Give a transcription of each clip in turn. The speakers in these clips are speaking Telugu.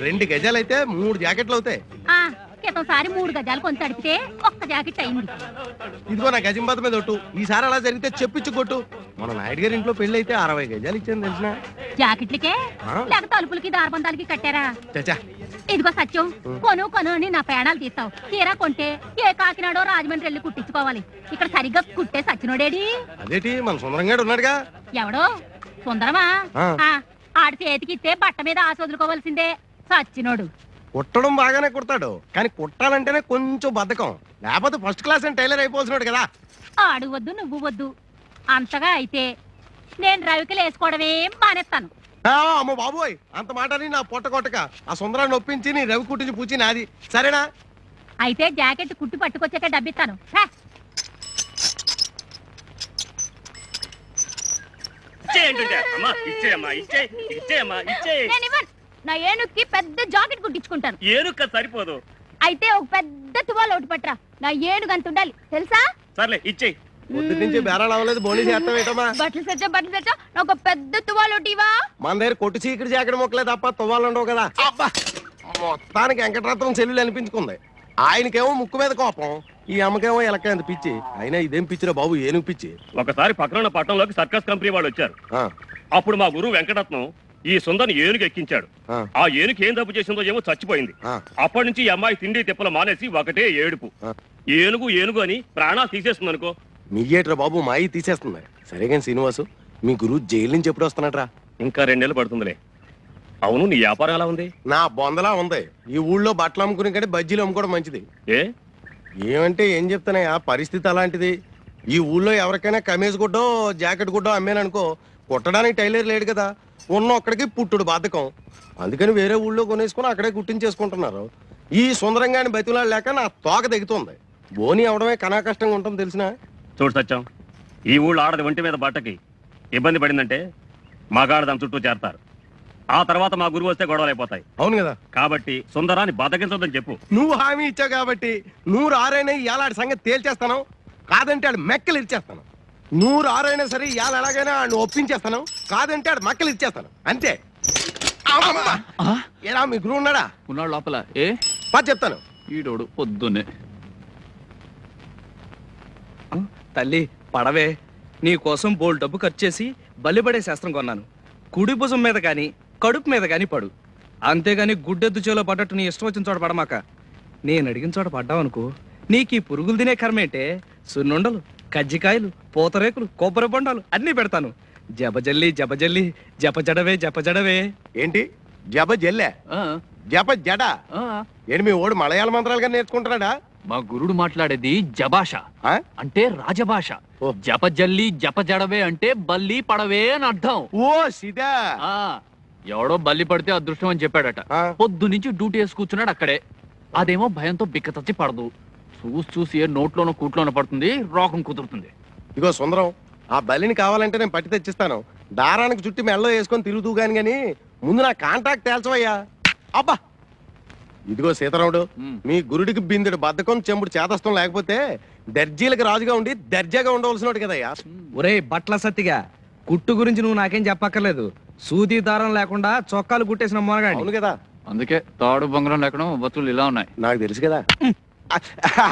2 గజాలైతే 3 జాకెట్లు అవుతాయి. క్రితంసారి 3 గజాలు కొంత అడిగితే 1 జాకెట్ అయింది. ఇదిగో నా గజం బాత మీద ఒట్టు. ఈసారి అలా జరిగితే చెప్పిచ్చు కొట్టు. మన నాయుడు గారి ఇంట్లో పెళ్లి అయితే 60 గజాలు ఇచ్చాను తెలిసిన. జాకెట్లకే లేక తలుపులకి దారబంధాలకి కట్టారా? చచ్చా ఇదిగో సత్యం, కొను అని నా పేడాలు తీస్తావు. తీరా కొంటే ఏ కాకినాడో రాజమండ్రి వెళ్ళి కుట్టించుకోవాలి. ఇక్కడ సరిగ్గా కుట్టే సచ్చినోడేడి? అదేటి మన సుందరంగాడు ఉన్నాడుగా. ఎవడో సుందరమా? ఆడి చేతికి ఇస్తే బట్ట మీద ఆశ వదులుకోవాల్సిందే సచ్చినోడు. కుట్టడం బాగానే కుడతాడు, కానీ కుట్టాలంటేనే కొంచెం బద్ధకం. లేకపోతే ఫస్ట్ క్లాస్ అని టైలర్ అయిపోతున్నాడు కదా. ఆడు వద్దు నువ్వు వద్దు. అంతగా అయితే నేను రవికలు వేసుకోవడమే మానేస్తాను. అమ్మ బాబోయ్, అంత మాట నా పొట్ట కొట్టక. ఆ సుందరాన్ని ఒప్పించి నీ రవి కుట్టించి పూచి నాది, సరేనా? అయితే జాకెట్ కుట్టి పట్టుకొచ్చాక డబ్బిస్తాను. నా ఏనుక్కి పెద్ద జాకెట్ కుట్టించుకుంటాను. ఏనుక్క సరిపోదు. అయితే ఒక పెద్ద తువాలు ఒకటి పట్టరా. నా ఏనుగు అంత ఉండాలి తెలుసా? సర్లే ఇచ్చేయి. పొద్దు నుంచి బేరాలు అవ్వలేదు, బోని చేస్తావేటమ్మా? బట్టలు తెచ్చా నాకు పెద్ద తువాలు ఒకటివా. మన దగ్గర కొట్టు చీకటి జాకెట్ మొక్కలే తప్ప తువ్వాలు ఉండవు కదా. అబ్బా, మొత్తానికి వెంకటరత్నం చెల్లెలు అనిపించుకుంది. ఆయనకేమో ముక్కు మీద కోపం, ఈ అమ్మకేమో ఎలక్కంత పిచ్చి. అయినా ఇదేం పిచ్చిరా బాబు, ఏనుగు పిచ్చి. ఒకసారి పక్కన పట్టణంలోకి సర్కస్ కంపెనీ వాళ్ళు వచ్చారు. అప్పుడు మా గురువు వెంకటరత్నం ఈ సుందర్ని ఏనుగు ఎక్కించాడు. ఆ ఏనుగు ఏం తప్పు చేసిందో ఏమో చచ్చిపోయింది. అప్పటి నుంచి ఈ అమ్మాయి తిండి తిప్పలు మానేసి ఒకటే ఏడుపు. ఏనుగు ఏనుగు అని ప్రాణాలు తీసేస్తుంది అనుకో. నీయేట్రా బాబు, మాయి తీసేస్తుంది. సరే కానీ శ్రీనివాసు, మీ గురువు జైలు నుంచి ఎప్పుడు వస్తున్నాడ్రా? ఇంకా 2 నెలలు పడుతుందిలే. అవును, నీ వ్యాపారం ఎలా ఉంది? నా బొందలా ఉంది. ఈ ఊళ్ళో బట్టలు అమ్ముకునే కంటే బజ్జీలు అమ్ముకోవడం మంచిది. ఏమంటే ఏం చెప్తానయ్యా, పరిస్థితి అలాంటిది. ఈ ఊళ్ళో ఎవరికైనా కమీజ్ గుడ్డో జాకెట్ గుడ్డో అమ్మాననుకో, కుట్టడానికి టైలర్ లేడు కదా. ఉన్న ఒక్కడికి పుట్టుడు బాధకం. అందుకని వేరే ఊళ్ళో కొనేసుకుని అక్కడే కుట్టించేసుకుంటున్నారు. ఈ సుందరంగాని బతిలాడు లేక నా తోక దిగుతుంది. బోని అవడమే కనా కష్టంగా ఉంటుంది తెలిసిన. చూడు సత్యం, ఈ ఊళ్ళో ఆడది ఒంటి మీద బట్టకి ఇబ్బంది పడిందంటే మగాడు దాని చుట్టూ చేరతారు. ఆ తర్వాత మా గురువు వస్తే గొడవలు అయిపోతాయి. అవును కదా, కాబట్టి సుందరాన్ని బతకించొద్దని చెప్పు. నువ్వు హామీ ఇచ్చావు కాబట్టి 106 ఇవాళ సంగతి తేల్చేస్తాను. కాదంటే ఆడు మెక్కలు ఇచ్చేస్తాను. 106 సరే ఇవాళ ఎలాగైనా ఆడు ఒప్పించేస్తాను. కాదంటే ఆడు మక్కలు ఇచ్చేస్తాను, అంతే. ఎలా మీ గురువు ఉన్నాడా? ఉన్నాడు లోపల. చెప్తాను. ఈడోడు పొద్దున్నే. తల్లి పడవే, నీ కోసం బోల్ డబ్బు ఖర్చు చేసి బలిపడే శాస్త్రం కొన్నాను. కుడి భుజం మీద కానీ కడుపు మీద కానీ పడు. అంతేగాని గుడ్డెద్దు చేలో పడ్డట్టు నీ ఇష్టం వచ్చిన చోట పడమాక. నేను అడిగిన చోట పడ్డావనుకో, నీకు ఈ పురుగులు తినే కర్మేంటే సున్నుండలు, కజ్జికాయలు, పూతరేకులు, కొబ్బరి బొండాలు అన్నీ పెడతాను. జబజల్లి జబజల్లి జపజడవే జపజడవే. ఏంటి జబ జల్లే జప జడ? ఏంటి మీ ఓడు మలయాళ మంత్రాలుగా నేర్చుకుంటున్నాడా? మా గురుడు మాట్లాడేది జభాష, అంటే రాజభాష. జపజల్లి జపజడవే అంటే బల్లి పడవే అని అర్థం. ఓ సిదా. ఎవడో బల్లి పడితే అదృష్టం అని చెప్పాడట. పొద్దు నుంచి డ్యూటీ వేసి కూర్చున్నాడు అక్కడే. అదేమో భయంతో బిక్కతచ్చి పడదు. చూసి ఏ నోట్లోనో కూట్లోనో పడుతుంది, రోగం కుదురుతుంది. ఇగో సుందరం, ఆ బలిని కావాలంటే నేను పట్టి తెచ్చిస్తాను. దారానికి చుట్టి మెళ్ళలో వేసుకొని తిరుగుతూ గాని ముందు నా కాంటాక్ట్ తేల్చవయ్యా. అబ్బా, ఇదిగో సీతారాముడు, మీ గురుడికి బిందుడు బద్ధకం, చెంబుడు చేతస్థం లేకపోతే దర్జీలకు రాజుగా ఉండి దర్జాగా ఉండవలసినోడు కదయ్యా. ఒరే బట్ల సత్తిగా, కుట్టు గురించి నువ్వు నాకేం చెప్పక్కర్లేదు. సూది దారం లేకుండా చొక్కాలు కుట్టేసిన మొనగాడు. అవును కదా, అందుకే తాడు బొంగరం లేకుండా బతులు ఇలా ఉన్నాయి. నాకు తెలుసు కదా.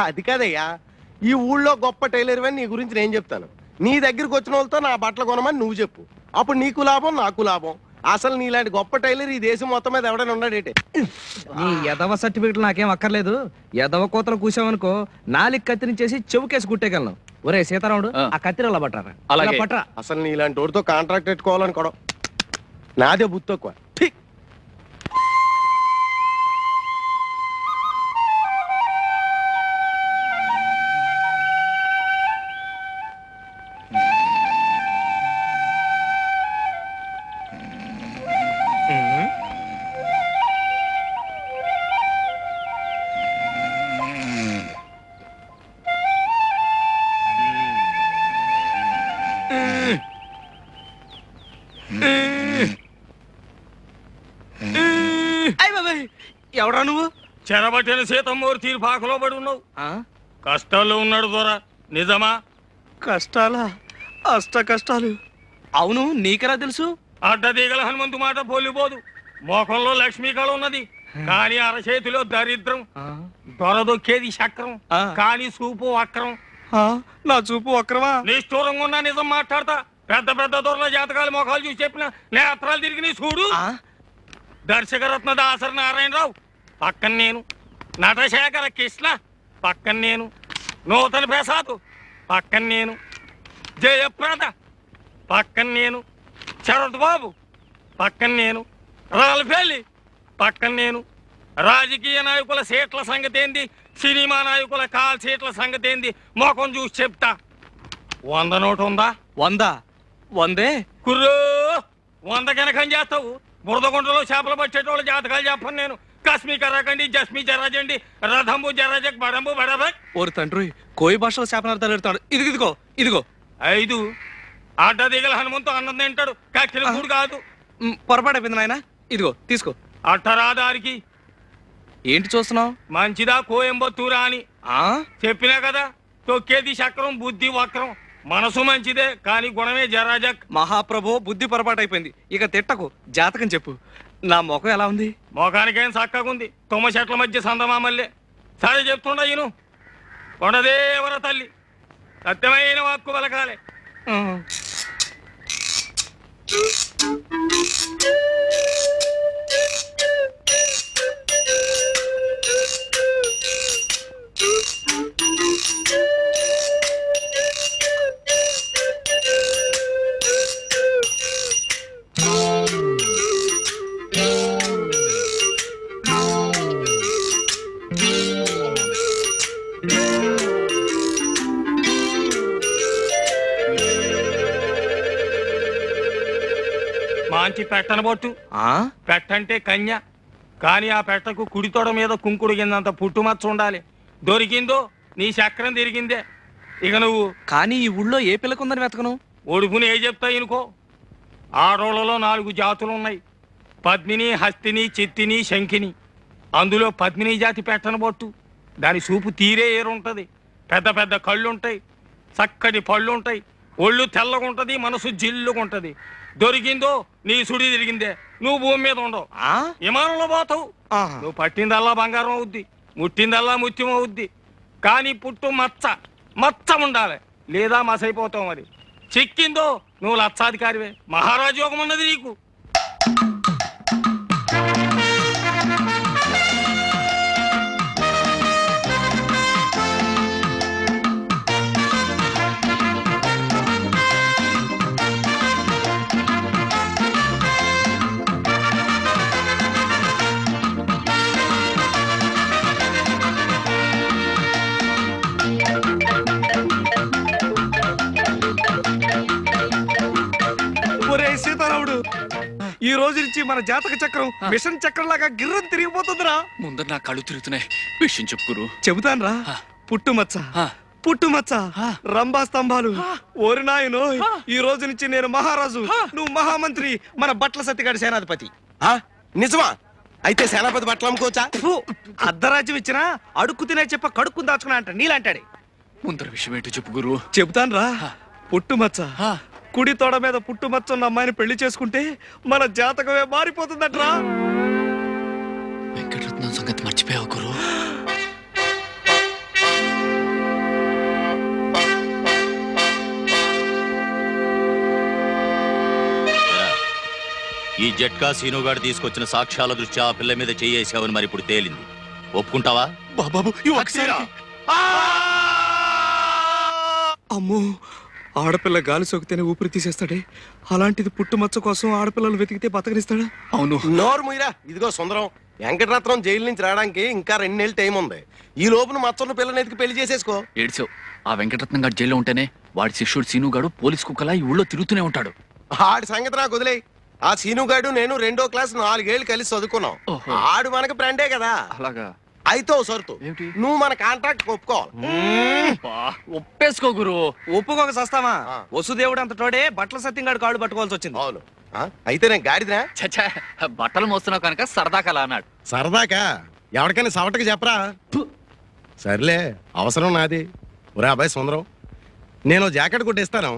అది కాదయ్యా, ఈ ఊళ్ళో గొప్ప టైలర్ అని నీ గురించి నేను చెప్తాను. నీ దగ్గరకు వచ్చిన వాళ్ళతో నా బట్టలు కొనమని నువ్వు చెప్పు. అప్పుడు నీకు లాభం, నాకు లాభం. అసలు నీలాంటి గొప్ప టైలర్ ఈ దేశం మొత్తం మీద ఎవడైనా ఉన్నాడేటే. నీ ఎదవ సర్టిఫికెట్లు నాకేం అక్కర్లేదు. ఎదవ కోతలు కూసావనుకో, నాలుగు కత్తిరించేసి చెవుకేసి కుట్టేయగలను. ఒరే సీతారాముడు, ఆ కత్తిరలా పట్టారా? అలా పట్టరా. అసలు నీలాంటి వాడితో కాంట్రాక్ట్ పెట్టుకోవాలనుకోవడం నాదే బుద్ధి తక్కువ. ఎవడా నువ్వు? చెరబట్టిన సీతమ్మూరు తీరు పాకలో పడి ఉన్నావు. కష్టాల్లో ఉన్నాడు దొర, నిజమా? కష్టాలా? అష్ట కష్టాలు? అవును, నీకెలా తెలుసు? అడ్డదీగల హనుమంతు మాట పోలిపోదు. మోకంలో లక్ష్మీ కళ ఉన్నది కానీ అరచేతిలో దరిద్రం. దొరదొక్కేది చక్రం కానీ చూపు వక్రం. నా చూపు వక్రమా? నిష్ఠూరంగా ఉన్నా నిజం మాట్లాడతా. పెద్ద పెద్ద దొరల జాతకాలు మొఖాలు చూసి చెప్పిన నేత్రాలు తిరిగి నీ చూడు. దర్శకరత్న దాసరి నారాయణరావు పక్కన నేను, నటశేఖర కృష్ణ పక్కన నేను, నూతన ప్రసాద్ పక్కన నేను, జయప్రద పక్కన నేను, శరత్ బాబు పక్కన నేను, రాల్ఫెల్లి పక్కన నేను. రాజకీయ నాయకుల సీట్ల సంగతి ఏంది, సినిమా నాయకుల కాల్ సీట్ల సంగతి ఏంది మొఖం చూసి చెప్తా. 100 నోటు ఉందా? 100? 100 కుర్రో 100 కనకం చేస్తావు. బురదగుంటలో చేపలు పట్టేటోళ్ళ జాతకాలు చెప్పను నేను. కస్మి కర్రకండి, జస్మి జరాజండి, రథంబు జరాజక్, బడంబు బడబక్. ఓరి తండ్రి, కోయి భాషలో శాపనార్థాలు పెడతాడు. ఇదిగో ఇదిగో 5 అడ్డ దిగల హనుమంతు అన్నం తింటాడు, కక్కిన కూడు కాదు. పొరపాటైపోయింది నాయన. ఇదిగో తీసుకో. అట్టరాదారికి ఏంటి చూస్తున్నావు? మంచిదా కోయంబత్తూరా అని చెప్పినా కదా. తొక్కేది చక్రం, బుద్ధి వక్రం. మనసు మంచిదే కానీ గుణమే జరాజక్. మహాప్రభు, బుద్ధి పొరపాటైపోయింది. ఇక తిట్టకు, జాతకం చెప్పు. నా ముఖం ఎలా ఉంది? మొఖానికేం చక్కగుంది. తుమ్మ చెట్ల మధ్య సందమామల్లే. సరే చెప్తుండ ఈను. కొండదేవర తల్లి సత్యమైన వాక్కు పలకాలే. మంచి పెట్టనబొట్టు. పెట్టంటే కన్య కానీ ఆ పెట్టకు కుడి తొడ మీద కుంకుడు కిందంత పుట్టుమచ్చ ఉండాలి. దొరికిందో నీ చక్రం తిరిగిందే. ఇక నువ్వు కానీ ఈ ఊళ్ళో ఏ పిల్లకుందని వెతకను? ఒడుపుని ఏ చెప్తా ఇనుకో. ఆడోళ్లలో 4 జాతులు ఉన్నాయి. పద్మిని, హస్తిని, చిత్తిని, శంఖిని. అందులో పద్మిని జాతి పెట్టనబొట్టు. దాని చూపు తీరే ఏరుంటది. పెద్ద పెద్ద కళ్ళుంటాయి, చక్కటి పళ్ళుంటాయి, ఒళ్ళు తెల్లగుంటది, మనసు జిల్లుగుంటది. దొరికిందో నీ సుడి తిరిగిందే. నువ్వు భూమి మీద ఉండవు, విమానంలో పోతావు. నువ్వు పట్టిందల్లా బంగారం అవుద్ది, ముట్టిందల్లా ముత్యం అవుద్ది. కానీ పుట్టు మచ్చ ఉండాలి, లేదా మసైపోతావు. మరి చిక్కిందో నువ్వు లక్షాధికారివే. మహారాజు యోగం ఉన్నది నీకు. సీతారాముడు, ఈ రోజు నుంచి మన జాతక చక్రం మిషన్ చక్రం లాగా గిర్రం తిరిగిపోతుందిరా. ముందర నా కళ్ళు తిరుగుతున్నాయి. విషయం చెప్పుకురు. చెబుతాను రా. పుట్టుమచ్చ, రంభా స్తంభాలు. ఓరి నాయనో, ఈ రోజు నుంచి నేను మహారాజు, నువ్వు మహామంత్రి, మన బట్ల సత్తిగాడి సేనాధిపతి. నిజమా? అయితే సేనాపతి బట్టలు అమ్ముకోవచ్చా? అర్ధరాజ్యం ఇచ్చినా అడుక్కు తినే చెప్ప కడుక్కుని దాచుకున్నా అంట నీలాంటాడే. ముందర విషయం ఏంటో చెప్పు గురు. చెబుతాను రా. పుట్టుమచ్చ, కుడి తోడ మీద పుట్టుమచ్చ ఉన్న అమ్మాయిని పెళ్లి చేసుకుంటే మన జాతకమే మారిపోతుందట్రా. వెంకటరత్నం సంగతి మర్చిపోయావు గురు. ఈ జట్కా సీనుగాడు తీసుకొచ్చిన సాక్ష్యాల దృష్ట్యా ఆ పిల్ల మీద చేయేసావని మరి ఇప్పుడు తేలింది. ఒప్పుకుంటావా? బాబు అమ్మో, ఆడపిల్ల గాలి సోకితేనే ఊపిరి తీసేస్తాడే. అలాంటిది పుట్టుమచ్చ కోసం ఆడపిల్లలు వెతికితే బతకనిస్తాడా? అవును. నోరు ముయిరా. ఇదిగో సుందరం, వెంకటరత్నం జైలు నుంచి రావడానికి ఇంకా 2 నెలలు టైం ఉంది. ఈ లోపున మచ్చన్న పిల్లని ఎతికి పెళ్లి చేసేసుకో. ఏడ్చావు. ఆ వెంకటరత్నం గారు జైల్లో ఉంటేనే వాడి శిష్యుడు సీనుగాడు పోలీస్ కుక్కలా ఈ ఊళ్ళో తిరుగుతూనే ఉంటాడు. ఆడి సంగతి నాకు వదిలేయి. ఆ సీనుగాడు నేను 2వ క్లాస్ 4 ఏళ్ళు కలిసి చదువుకున్నాం. ఆడు మనకి ఫ్రెండే కదా. అలాగా? అయితే సరుతు, నువ్వు మన కాంట్రాక్ట్ ఒప్పుకోవాలి. ఒప్పేసుకో గురు. ఒప్పుకోక సస్తామా? వసుదేవుడు అంత తోడే బట్టల సత్యంగాడు కాళ్ళు పట్టుకోవాల్సి వచ్చింది. అవును. అయితే నేను గాడిదా? చచ్చా, బట్టలు మోస్తున్నావు కనుక సరదాకలా అన్నాడు. సరదాకా? ఎవరికైనా సవటకి చెప్పరా? సర్లే, అవసరం నాది. ఒరే అబ్బాయి సుందరం, నేను జాకెట్ కొట్టేస్తాను.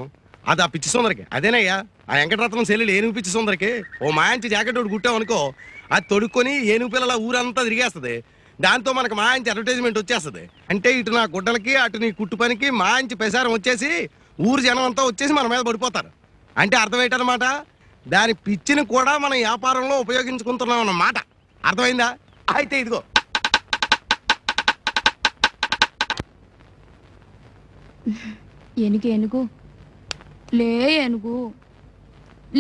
అది ఆ పిచ్చి సుందరికి. అదేనయ్యా, ఆ వెంకటరత్నం సెల్లి ఏనుగు పిచ్చి సుందరికి ఓ మాయంచి జాకెట్ ఒకటి కుట్టామనుకో, అది తొడుక్కొని ఏనుగు పిల్లల ఊరంతా తిరిగేస్తుంది. దాంతో మనకు మాంచి అడ్వర్టైజ్మెంట్ వచ్చేస్తుంది. అంటే ఇటు నా గుడ్డలకి అటు నీ కుట్టు పనికి మాంచి ప్రసారం వచ్చేసి ఊరు జనం అంతా వచ్చేసి మన మీద పడిపోతారు. అంటే అర్థం ఏంటన్నమాట, దాని పిచ్చిని కూడా మనం వ్యాపారంలో ఉపయోగించుకుంటున్నాం అన్నమాట. అర్థమైందా? అయితే ఇదిగో ఏనుగు ఏనుగు లే ఏనుగు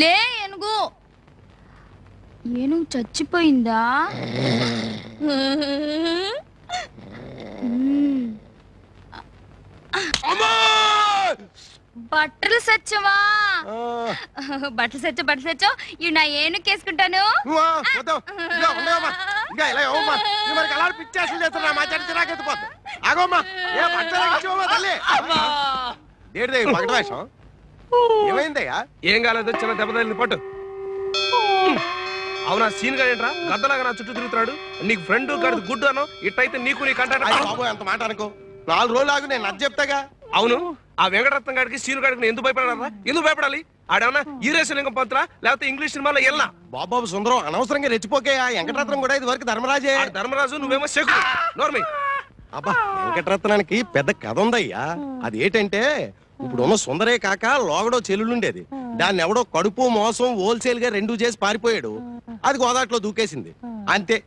లే ఏనుగు ఏనుగు చచ్చిపోయిందా? బట్టలు సచ్చవా? బట్టలు సచ్చో ఇవి నా ఏనుగు వేసుకుంటాను. ఏం కాలేదు, చిన్న దెబ్బ తగిలింది పట్టు. అవునా సీన్ గా ఏంట్రా గద్దలాగా నా చుట్టూ తిరుగుతాడు? నీకు ఫ్రెండ్ గడిది గుడ్డు అను, ఇట్టయితే నీకు నీ కంటే అంత మాట అనుకో. 4 రోజులు ఆగు, నేను అది చెప్తాగా. అవును, ఆ వెంకటరత్నం గారికి సీను గారికి ఎందుకు భయపడారా? ఎందుకు భయపడాలి? ఆడేమన్నా ఈరేశలింగం పంతులా లేకపోతే ఇంగ్లీష్ సినిమాలో వెళ్ళా? బాబాబు సుందరం అనవసరంగా రెచ్చిపోకే. ఆ వెంకటరత్నం కూడా ఇది వరకు ధర్మరాజే. ధర్మరాజు, నువ్వేమో శకుడు. నోర్మి. అబ్బా, వెంకటరత్నానికి పెద్ద కథ ఉందయ్యా. అది ఏంటంటే ఇప్పుడున్న సుందరే కాక లోగడో చెల్లుండేది. దాన్ని ఎవడో కడుపు మోసం హోల్సేల్ గా 2 చేసి పారిపోయాడు. అది గోదాట్లో దూకేసింది. అంతే,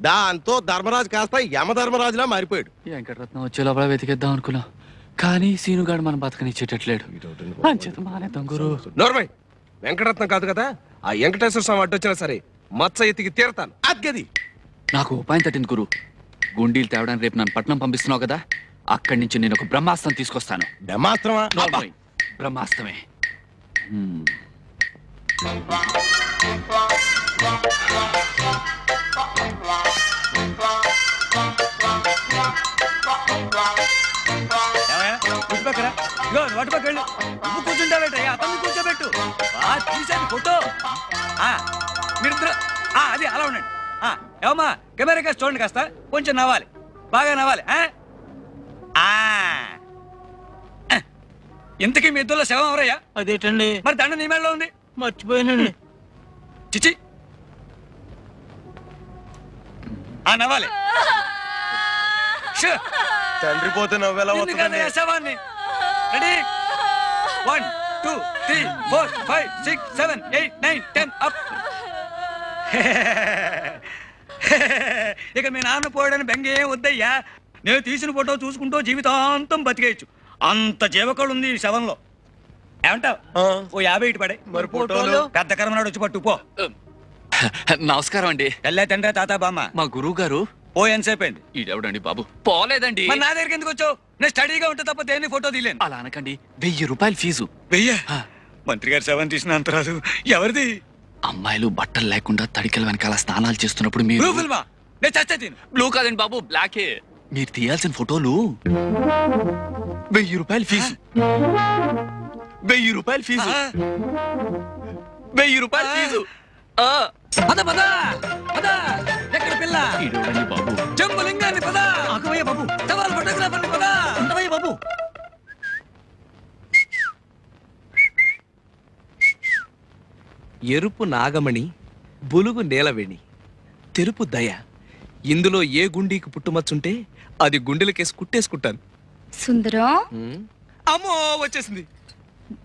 దాంతో ధర్మరాజు కాస్త యమధర్మరాజులా మారిపోయాడు. వెంకటరత్నం వచ్చే లోపల వెతికేద్దాం అనుకున్నా, కానీ సీనుగాడు మనం బతకనిచ్చేటట్లేడు. నోర్మై, వెంకటరత్నం కాదు కదా, ఆ వెంకటేశ్వర స్వామి అడ్డొచ్చినా సరే మచ్చ ఎత్తికి తీరతాను. అద్గది నాకు ఉపాయం తట్టింది గురు. గుండీలు తేవడానికి రేపు నన్ను పట్నం పంపిస్తున్నావు కదా, అక్కడి నుంచి నేను ఒక బ్రహ్మాస్త్రం తీసుకొస్తాను. బ్రహ్మాస్త్రమా? బ్రహ్మాస్త్రమే. కూర్చుంటావేటయ్యా, అతన్ని కూర్చోబెట్టు. తీసేది ఫోటో. మీరిద్దరు అది అలా ఉండండి. ఏమమ్మా కెమెరా కాస్త చూడండి, కాస్త కొంచెం నవ్వాలి, బాగా నవ్వాలి. ఇంతకీ మీ ఇద్దరులో శవం ఎవరయ్యా? అదేటండి మరి దండ నీ మేడలో ఉంది. మర్చిపోయానండి. చిచి, నవ్వాలి. తండ్రి పోతే నవ్వేలా శవాన్ని. రెడీ? 1 2 3 4 5 6 7 8 9 10 అప్. ఇక మీ నాన్న పోయాడని బెంగే వద్దయ్యా. నేను తీసిన ఫోటో చూసుకుంటూ జీవితాంతం బతికేయచ్చు. అంత జీవకళ ఉంది ఈ శవంలో. ఏమంటావు? ఓ 50 ఇటు పడే. మరి ఫోటోలు? పెద్ద కర్మనాడు వచ్చి పట్టు పో. నమస్కారం అండి. తెల్లే తండ్రి తాత బామ్మ. మా గురువు గారు ఓ ఎంతసేపండి? ఈడెవడండి బాబు? పోలేదండి. మరి నా దగ్గరికి ఎందుకు వచ్చావు? నేను స్టడీగా ఉంటే తప్ప దేన్ని ఫోటో తీయలేను. అలా అనకండి, 1000 రూపాయలు ఫీజు. 1000? మంత్రి గారు శవం తీసిన అంత రాదు. ఎవరిది? అమ్మాయిలు బట్టలు లేకుండా తడికల వెనకాల స్నానాలు చేస్తున్నప్పుడు మీరు బ్లూ ఫిల్మా? నేను చస్తే తీను. బ్లూ కాదండి బాబు, బ్లాకే. మీరు తీయాల్సిన ఫోటోలు 1000 రూపాయలు ఫీజు. 1000 రూపాయలు ఫీజు. 1000 రూపాయలు ఫీజు. పద పద పద. ఎక్కడ పిల్ల? ఈడెవడండి బాబు? జంబులింగాన్ని పద. ఆగవయ్య బాబు. సవాల్ ఫోటోగ్రాఫర్ని పద. ఉండవయ్య బాబు. ఎరుపు నాగమణి, బులుగు నేలవేణి, తెరుపు దయ. ఇందులో ఏ గుండీకి పుట్టుమచ్చుంటే అది గుండెలకేసి కుట్టేసుకుంటాను. సుందరం, అమ్మో వచ్చేసింది.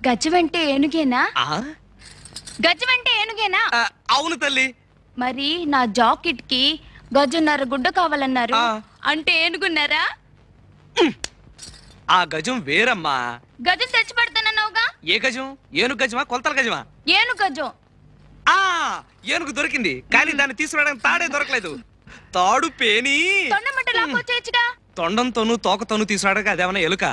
గజమంటే ఏనుగేనా? ఆ? గజమంటే ఏనుగేనా? అవును తల్లి. మరి నా జాకెట్ కి గజన్నర గుడ్డ కావాలన్నారు. అంటే ఏనుగున్నారా? ఆ గజం వేరమ్మా. గజం తెచ్చి పెడతానన్నావుగా. ఏ గజం? ఏనుగు గజమా కొలతల గజమా? ఏనుగు గజం. ఏనుగు దొరికింది, కానీ దాన్ని తీసుకురావడానికి తాడే దొరకలేదు. తాడు పేని తొండంతోనూ తోకతోనూ తీసుకురావడానికి అదేమన్నా ఎలుక?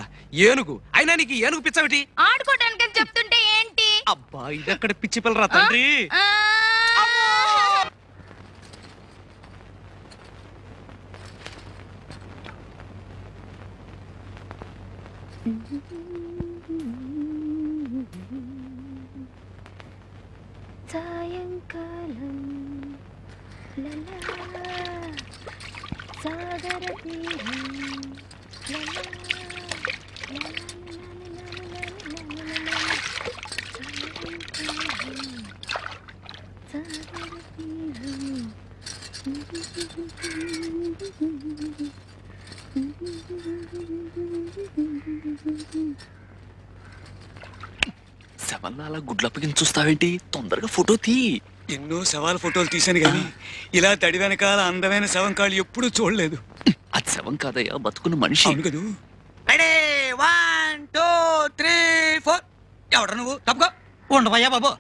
ఏనుగు అయినా నీకు ఏనుగు పిచ్చవిటి? ఆడుకోవడానికి చెప్తుంటే ఏంటి? అబ్బా ఇదక్కడ పిచ్చి పిల్లరా తండ్రి. సాయంకాలం సాగర శవల్లా అలా గుడ్లప్పగిని చూస్తావేంటి? తొందరగా ఫోటో తీ. ఎన్నో శవాల ఫోటోలు తీశాను కానీ ఇలా తడి వెనకాల అందమైన శవం కాళ్ళు ఎప్పుడూ చూడలేదు. అది శవం కాదయ్యా, బతుకున్న మనిషి. అవును కదూ. 1 2 3 4 ఎవడ నువ్వు? తప్పుకో. ఉండవయ్యా బాబు.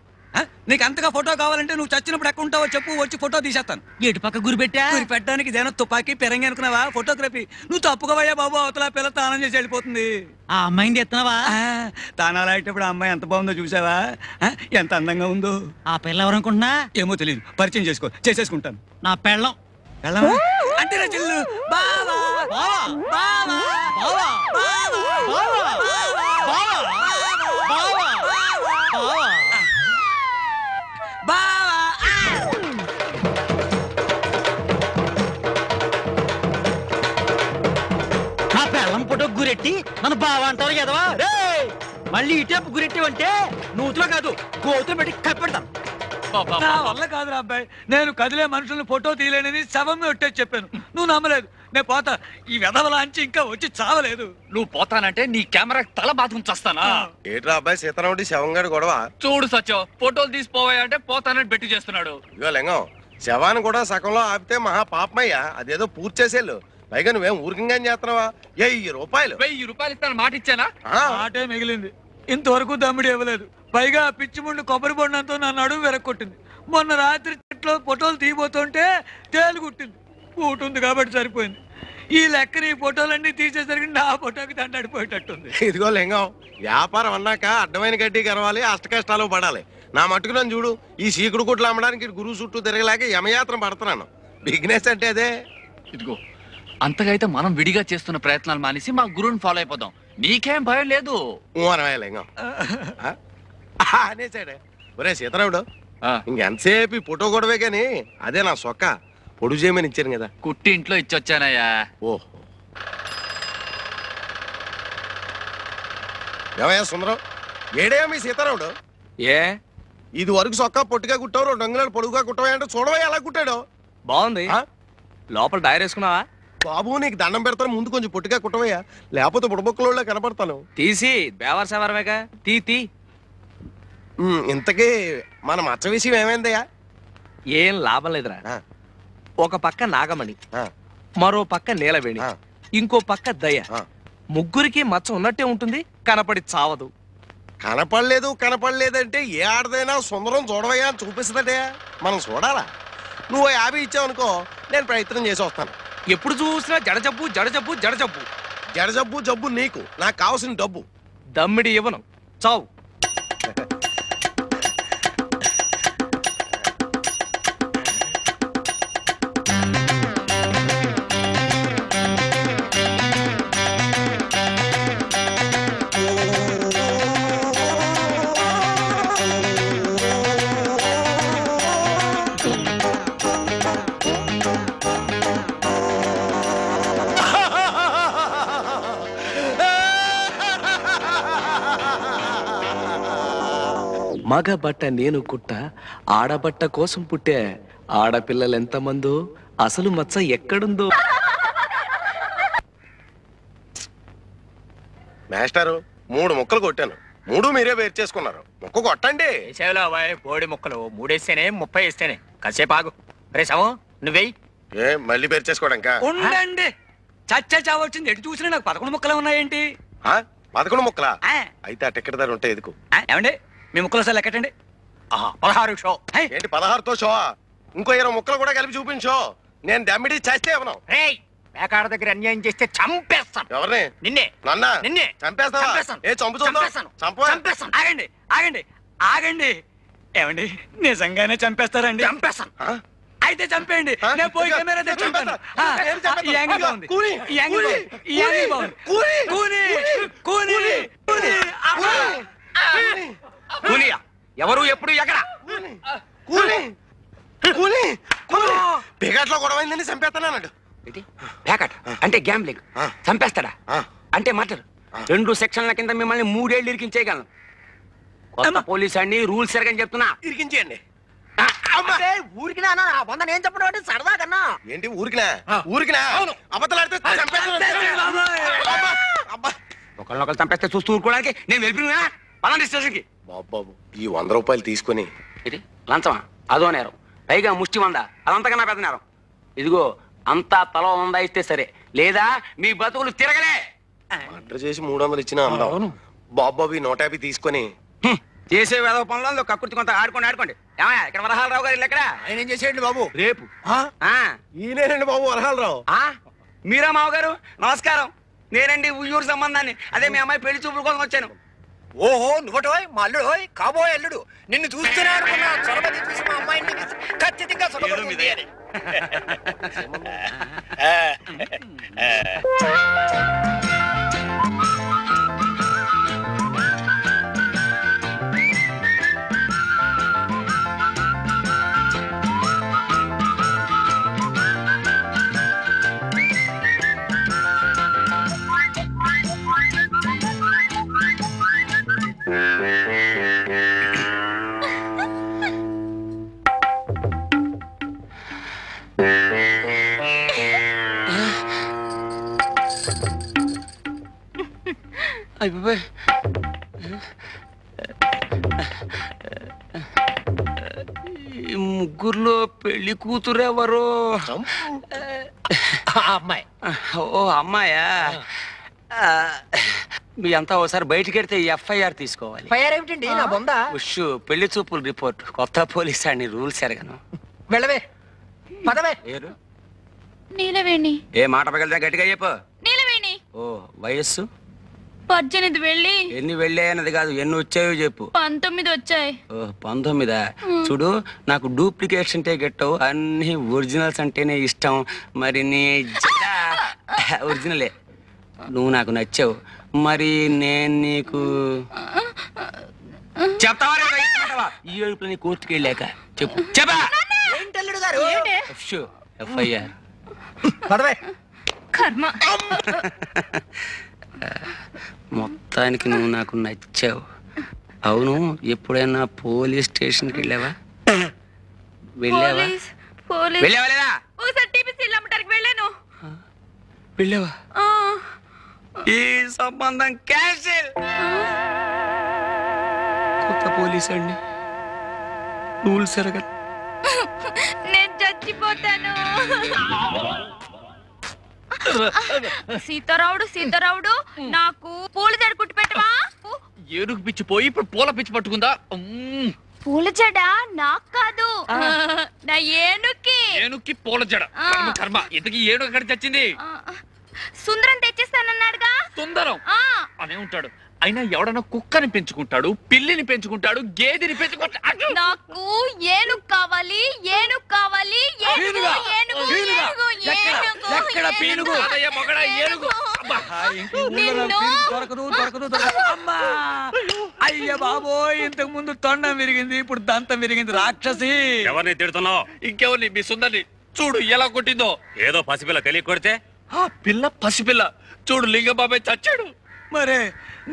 నీకు అంతగా ఫోటో కావాలంటే నువ్వు చచ్చినప్పుడు ఎక్కడ ఉంటావో చెప్పు, వచ్చి ఫోటో తీసేస్తాను. ఎటు పక్క గురి పెట్టా? గురి పెట్టడానికి జనం తుపాకీ పెరంగి అనుకున్నావా? ఫోటోగ్రఫీ. నువ్వు తప్పుకోవయ్యా బాబు, అవతల పిల్ల తానం చేసి వెళ్ళిపోతుంది. ఆ అమ్మాయిని ఎత్తున్నావా? తానాలు ఆడేటప్పుడు ఆ అమ్మాయి ఎంత బాగుందో చూసావా? ఎంత అందంగా ఉందో. ఆ పిల్ల ఎవరనుకుంటున్నా? ఏమో తెలియదు, పరిచయం చేసేసుకుంటాను. నా పెళ్ళం. అంటే నా చెల్లు. బావా బావా బావా బావా బావా నా పెళ్ళం ఫోటో గురెట్టి నన్ను బావ అంటారు కదవా? మళ్ళీ ఇటేపు గురెట్టివంటే నూతులో కాదు గోతులు పెట్టి కప్పెడతాను. నా వల్ల కాదురా అబ్బాయి, నేను కదిలే మనుషులను ఫోటో తీయలేనని శవం ఒట్టేసి చెప్పాను. నువ్వు నమ్మలేదు. నేను పోతా. ఈ వెధవలాంచి ఇంకా వచ్చి చావలేదు. నువ్వు పోతానంటే నీ కెమెరా తల బాతుకుని చస్తానా? ఏట్రా అబ్బాయి సీతారాముడి శవంగాడు గొడవ? చూడు సత్యం, ఫోటోలు తీసిపోవాయంటే పోతానని బెట్టి చేస్తున్నాడు. ఇగో లింగం, శవాన్ని కూడా సగంలో ఆపితే మహా పాపమయ్యా. అదేదో పూర్తి చేసేళ్ళు. పైగా నువ్వేం ఊరికంగా చేస్తున్నావా? 1000 రూపాయలు. 1000 రూపాయలు ఇస్తాను మాట ఇచ్చానా? ఆటే మిగిలింది. ఇంతవరకు దమ్ముడి ఇవ్వలేదు. పైగా పిచ్చి ముందు కొబ్బరి బొండంతో నా నడుము వెరక్కొట్టింది. మొన్న రాత్రి చెట్లో ఫోటోలు తీయబోతుంటే తేలుగుట్టింది. పూటుంది కాబట్టి సరిపోయింది. ఈ లెక్కని ఈ ఫోటోలన్నీ తీసేసరికి నా ఫోటోకి దండడిపోయేటట్టుంది. ఇదిగో లింగం, వ్యాపారం అన్నాక అడ్డమైన గడ్డి కరవాలి, అష్ట కష్టాలు పడాలి. నా మట్టుకు నన్ను చూడు, ఈ సీకుడు కుట్లు అమ్మడానికి గురువు చుట్టూ తిరగలేక యమయాత్ర పడుతున్నాను. బిజినెస్ అంటే అదే. ఇదిగో, అంతగా అయితే మనం విడిగా చేస్తున్న ప్రయత్నాలు మానేసి మా గురువుని ఫాలో అయిపోదాం. నీకేం భయం లేదు. లింగం అనేసాడే. ఒరే సీతారాముడు, ఇంకెంతసేపు ఈ ఫోటో గొడవే గాని అదే నా సొక్క పొడుగు చేయమని ఇచ్చాను కదా. కుట్టి ఇంట్లో ఇచ్చొచ్చానయ్యా. ఓహో, ఏమయ్యా సుందరం, ఏడేయా మీ సీతారాముడు? ఏ ఇది వరకు సొక్క పొట్టిగా కుట్టావు, 2 అంగుళాలు పొడుగుగా కుట్టవా అంటే చూడవా ఎలా కుట్టాడు. బాగుంది. లోపల డైర్ వేసుకున్నావా? బాబు నీకు దండం పెడతాను, ముందు కొంచెం పొట్టిగా కుట్టవయ్యా, లేకపోతే బుడబొక్కలో కనపడతాను. తీసి బేవర్సవరమేగా తీ. ఇంతకీ మన మచ్చ విషయం ఏమైందయ్యా? ఏం లాభం లేదురా. ఒక పక్క నాగమణి, మరో పక్క నీలవేణి, ఇంకో పక్క దయ. ముగ్గురికి మచ్చ ఉన్నట్టే ఉంటుంది, కనపడి చావదు. కనపడలేదంటే ఏ ఆడదైనా సుందరం చూడవయ్యా అని చూపిస్తుందటే. మనం చూడాలా? నువ్వు 50 ఇచ్చావనుకో, నేను ప్రయత్నం చేసి వస్తాను. ఎప్పుడు చూసినా జడజబ్బు జడజబ్బు జడజబ్బు. జడజబ్బు జబ్బు నీకు, నాకు కావాల్సిన డబ్బు. దమ్మిడి ఇవ్వను, చావు. మగబట్ట నేను కుట్ట, ఆడబట్ట కోసం పుట్టే. ఆడపిల్లలు ఎంతమందో, అసలు మచ్చ ఎక్కడుందో. మాస్టారు, 3 ముక్కలు కొట్టాను, 3 మీరే వేరు చేసుకున్నారు. ముక్క కొట్టండి. బోడి ముక్కలు 3 వేస్తేనే 30 వేస్తేనే. కాసేపు ఆగు. రేసాము నువ్వేయి. ఏ మళ్ళీ వేరు చేసుకోవడానికా? ఉండండి, చచ్చా చావచ్చింది. ఎటు చూసినా నాకు 11 ముక్కలు ఉన్నాయేంటి? 11 ముక్కలా? అయితే ఆ టికెట్ ధర ఉంటే ఎదుకు. ఏమండి మీ ముక్కలు సార్ లెక్కటండి. 16 షో. ఏంటి 16తో షో? ఇంకో 20 ముక్కలు కూడా కలిపి చూపించో. నేను దమ్మిడి చేస్తే ఇవ్వను. మేకాడ దగ్గర అన్యాయం చేస్తే చంపేస్తాను. ఎవరిని? నిన్నే. నిన్నే చంపేస్తావా? ఏ చంపేస్తాను. ఆగండి ఆగండి ఆగండి. ఏమండి నిజంగానే చంపేస్తారండి? చంపేస్తాను. అయితే చంపేయండి, నేను పోయి కెమెరా తెచ్చుకుంటాను. ఈ యాంగిల్ బాగుంది, ఈ యాంగిల్ బాగుంది, ఈ యాంగిల్ బాగుంది. కూని కూని కూని కూలియా? ఎవరు ఎప్పుడు ఎక్కడ? పేకాట్లో గొడవైందని చంపేస్తానన్నాడు. పేకాట అంటే గ్యాంబ్లింగ్. చంపేస్తాడా అంటే మటర్. 2 సెక్షన్ల కింద మిమ్మల్ని 3 ఏళ్ళు ఇరికించేయగలను. కొత్త పోలీస్ అండి, రూల్స్ ఎరగని చెప్తున్నా. ఇరికించేయండి. ఊరికి వంద నేను చెప్పడం అంటే సరదా కన్నా. ఏంటి ఊరికినా ఊరికినా అబద్ధాలు ఒకళ్ళొకళ్ళు చంపేస్తే చూస్తూ ఊరుకోవడానికి నేను వెళ్ళిపోయినా పలాంటి స్టేషన్కి. బాబు ఈ 100 రూపాయలు తీసుకొని ఇది లంచమా? అదో నేరం, పైగా ముష్టి వంద, అదంతకన్నా పెద్ద నేరం. ఇదిగో అంతా తల 100 ఇస్తే సరే, లేదా మీ బతుకులు తిరగలే. మర్డర్ చేసి 300 ఇచ్చినా అందాం. బాబు ఈ 150 తీసుకొని చేసే వేద పనులలో కక్కుర్తి కొంత ఆడుకోండి. ఏమయ్యా ఇక్కడ వరహాలరావు గారు ఎక్కడ? ఆయన ఏం చేసేయండి బాబు? రేపు ఈయనేనండి బాబు వరహాలరావు. మీరా మావగారు? నమస్కారం. నేనండి ఉయ్యూరు సంబంధాన్ని. అదే మీ అమ్మాయి పెళ్లి చూపుల కోసం వచ్చాను. ఓహో నువ్వటోయ్ మా అల్లుడోయ్, కాబోయే అల్లుడు. నిన్ను చూస్తూనే అనుకున్నా చొరబతి చూసి మా అమ్మాయిని ఖచ్చితంగా చొరబడుతుంది అని. ముగ్గురులో పెళ్లి కూతురు ఎవరు? అమ్మాయి. ఓ అమ్మాయా? మీ అంతా ఒకసారి బయటికి వెళ్తే FIR తీసుకోవాలి. ఫైర్ ఏమిటండి నా బొందా? ఉష్ పెళ్లి చూపులు రిపోర్ట్. కొత్త పోలీస్ అని రూల్స్ ఎరగను. వెళ్ళవే పదవే. నీలవేణి. ఏ మాట పగలదా గట్టిగా చెప్పు. నీలవేణి. ఓ వయస్సు? 18 వెళ్ళి. ఎన్ని వెళ్ళాయన్నది కాదు, ఎన్ని వచ్చాయో చెప్పు. 19 వచ్చాయి. ఓ 19. చూడు, నాకు డూప్లికేట్స్ అంటే గెట్టవు, అన్ని ఒరిజినల్స్ అంటేనే ఇష్టం. మరి నీ ఒరిజినలే. నువ్వు నాకు నచ్చావు, మరి నేను నీకు చెప్తావా? ఈ ఏడుపులో నీ కోర్టుకి వెళ్ళాక చెప్పు. చెప్పా FIR. కర్మ. మొత్తానికి నువ్వు నాకు నచ్చావు. అవును, ఎప్పుడైనా పోలీస్ స్టేషన్కి వెళ్ళావా? వెళ్ళావా? వెళ్ళావా లేదా? వెళ్ళావా? ఈ సంబంధం క్యాన్సిల్. కొత్త పోలీస్ అండి, రూల్స్ ఎరగదు. నేను చచ్చిపోతాను. సీతారావుడు నాకు పూల జడ కుట్టి పెట్టవా? ఏనుగు పిచ్చి పోయి ఇప్పుడు పూల పిచ్చి పట్టుకుందా? పూల జడ నాకు కాదు, నా ఏనుక్కి. ఏనుక్కి పూల జడ? కర్మ. ఇంతకీ ఏనుగు ఎక్కడ చచ్చింది? సుందరం తెచ్చిస్తానన్నాడుగా. సుందరం అనే ఉంటాడు. అయినా ఎవడన్నా కుక్కని పెంచుకుంటాడు, పిల్లిని పెంచుకుంటాడు, గేదెని పెంచుకుంటాడు. నాకు ఏనుగు కావాలి, ఏనుగు కావాలి, ఏనుగు. అయ్య బాబోయ్, ఇంతకు ముందు తొండం విరిగింది, ఇప్పుడు దంతం విరిగింది. రాక్షసి. ఎవరిని తిడుతున్నావు? ఇంకెవరిని? మీ సుందరిని. చూడు ఎలా కొట్టిందో. ఏదో పసిపిల్ల తెలియ కొడితే ఆ పిల్ల పసిపిల్ల. చూడు లింగబాబాయ్ చచ్చాడు. మరే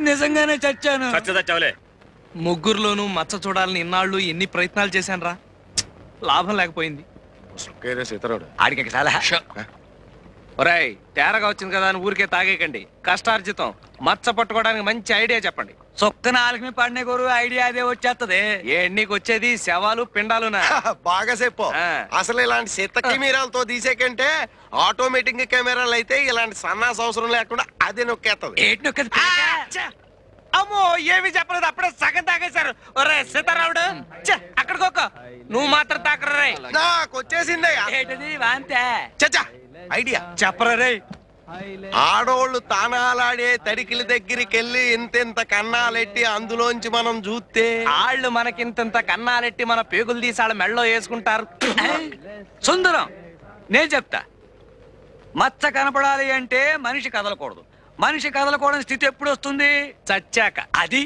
నిజంగానే చచ్చాను. చచ్చదచ్చావులే. ముగ్గురులోనూ మచ్చ చూడాలని ఇన్నాళ్ళు ఎన్ని ప్రయత్నాలు చేశాను రా, లాభం లేకపోయింది. ఆడికి చాలా ఒరేయ్, తేరగా వచ్చింది కదా అని ఊరికే తాగేకండి. కష్టార్జితం. మచ్చ పట్టుకోవడానికి మంచి ఐడియా చెప్పండి. సొక్క నాలుగు పడిన గోరు ఐడియా అదే వచ్చేస్తది. నీకు వచ్చేది శవాలు పిండాలునా? బాగా చెప్పు. అసలు ఇలాంటి చెత్త కెమెరాలతో తీసేకంటే ఆటోమేటిక్ కెమెరాలు అయితే ఇలాంటి సన్నాస అవసరం లేకుండా అదే నొక్కేస్తుంది. అమ్మో, ఏమి చెప్పలేదు, అప్పుడే సగం తాగేశారు. ఒరే సీతారాముడు, అక్కడికొక్క నువ్వు మాత్రం తాకరే. నాకు వచ్చేసిందయ్యా. ఏంటది? వాంతే. చచ్చా ఐడియా చెప్పరే. ఆడోళ్ళు తానాలాడే తడికిల దగ్గరికి వెళ్ళి ఇంతెంత కన్నాలెట్టి అందులోంచి మనం చూస్తే ఆళ్ళు మనకింత కన్నాలెట్టి మన పేగులు తీసి వాళ్ళ మెళ్ళలో వేసుకుంటారు. సుందరం, నేను చెప్తా. మచ్చ కనపడాలి అంటే మనిషి కదలకూడదు. మనిషి కదలకూడని స్థితి ఎప్పుడు వస్తుంది? చచ్చాక. అది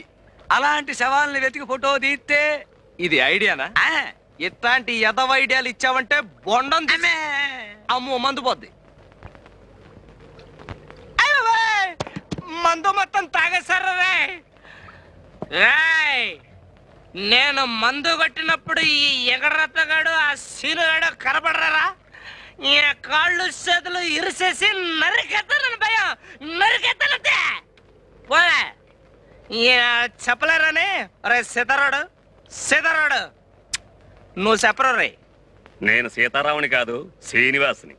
అలాంటి శవాల్ని వెతికి ఫోటో తీస్తే ఇది ఐడియానా? ఇట్లాంటి ఎదవ ఐడియాలు ఇచ్చావంటే బొండం అమ్మో మందు పోద్ది. మందు మొత్తం తాగేశారు. నేను మందు కొట్టినప్పుడు ఈ ఎగరత్తగాడు ఆ సీనుగాడు కనపడరా ఈయన కాళ్ళు చేతులు ఇరిసేసి నరికెత్తాను భయం నరికెత్తానంతే పోలే ఈయన చెప్పలేరని రే సీతారాడు నువ్వు చెప్పరు రే నేను సీతారాముని కాదు శ్రీనివాసుని.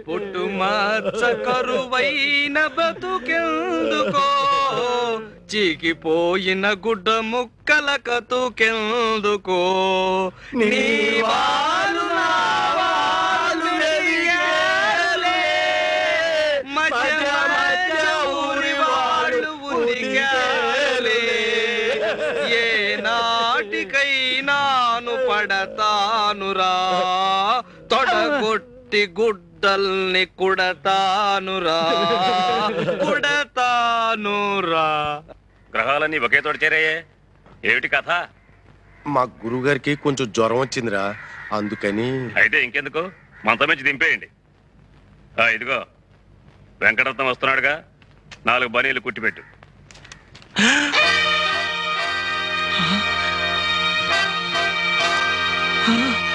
పుట్టు మచ్చ కరువైన బతుకెందుకో చీకిపోయిన గుడ్డ ముక్కల కతుకెందుకో నీ వాలు నా వాలు వెలిగాలే, మధ్య మధ్య ఊరి వాళ్ళు ఉనిగాలే, ఏ నాటికైనాను పడతానురా తొడగొట్టి గుడ్డల్ని కుడతానురా. గ్రహాలన్నీ ఒకే తోట చేరాయే, ఏమిటి కథ? మా గురువు గారికి కొంచెం జ్వరం వచ్చిందిరా, అందుకని. అయితే ఇంకెందుకు మంత మంచి దింపేయండి. ఇదిగో వెంకటరత్నం వస్తున్నాడుగా, 4 బనీలు కుట్టిపెట్టు. Huh?